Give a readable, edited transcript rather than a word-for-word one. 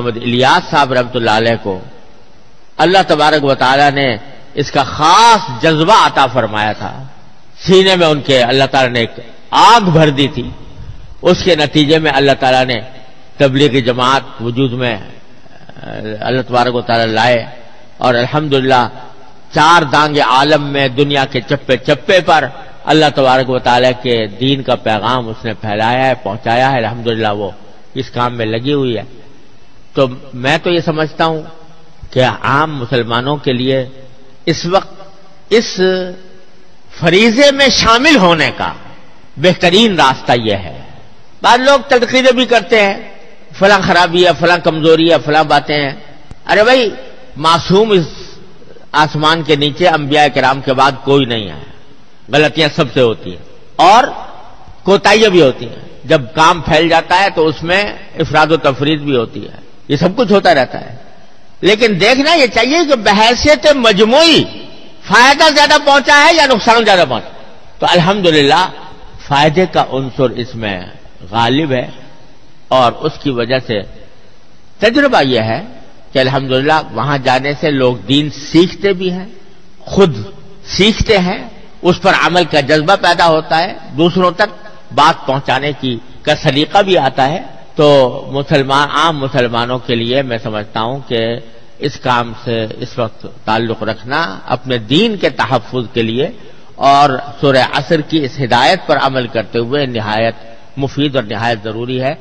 محمد الیاس صاحب رحمۃ اللہ علیہ کو اللہ تبارک و تعالیٰ نے اس کا خاص جذبہ عطا فرمایا تھا. سینے میں ان کے اللہ تعالیٰ نے ایک آگ بھر دی تھی. اس کے نتیجے میں اللہ تعالیٰ نے تبلیغی جماعت وجود میں اللہ تبارک و تعالیٰ لائے اور الحمدللہ 4 دانگ عالم میں دنیا کے چپے چپے پر اللہ تبارک و تعالیٰ کے دین کا پیغام اس نے پھیلایا ہے، پہنچایا ہے. الحمدللہ وہ اس کام میں لگی ہوئی ہے. تو میں تو یہ سمجھتا ہوں کہ عام مسلمانوں کے لیے اس وقت اس فریضے میں شامل ہونے کا بہترین راستہ یہ ہے. بعض لوگ تنقیدیں بھی کرتے ہیں، فلاں خرابی ہے، فلاں کمزوری ہے، فلاں باتیں ہیں. ارے بھائی، معصوم اس آسمان کے نیچے انبیاء کرام کے بعد کوئی نہیں ہے. غلطیاں سب سے ہوتی ہیں اور کوتاہیاں بھی ہوتی ہیں. جب کام پھیل جاتا ہے تو اس میں افراد و تفرید بھی ہوتی ہے. یہ سب کچھ ہوتا رہتا ہے. لیکن دیکھنا یہ چاہیے کہ بحیثیت مجموعی فائدہ زیادہ پہنچا ہے یا نقصان زیادہ پہنچا. تو الحمدللہ فائدے کا عنصر اس میں غالب ہے اور اس کی وجہ سے تجربہ یہ ہے کہ الحمدللہ وہاں جانے سے لوگ دین سیکھتے بھی ہیں، خود سیکھتے ہیں، اس پر عمل کا جذبہ پیدا ہوتا ہے، دوسروں تک بات پہنچانے کا سلیقہ بھی آتا ہے. تو عام مسلمانوں کے لیے میں سمجھتا ہوں کہ اس کام سے اس وقت تعلق رکھنا اپنے دین کے تحفظ کے لیے اور سورہ عصر کی اس ہدایت پر عمل کرتے ہوئے نہایت مفید اور نہایت ضروری ہے.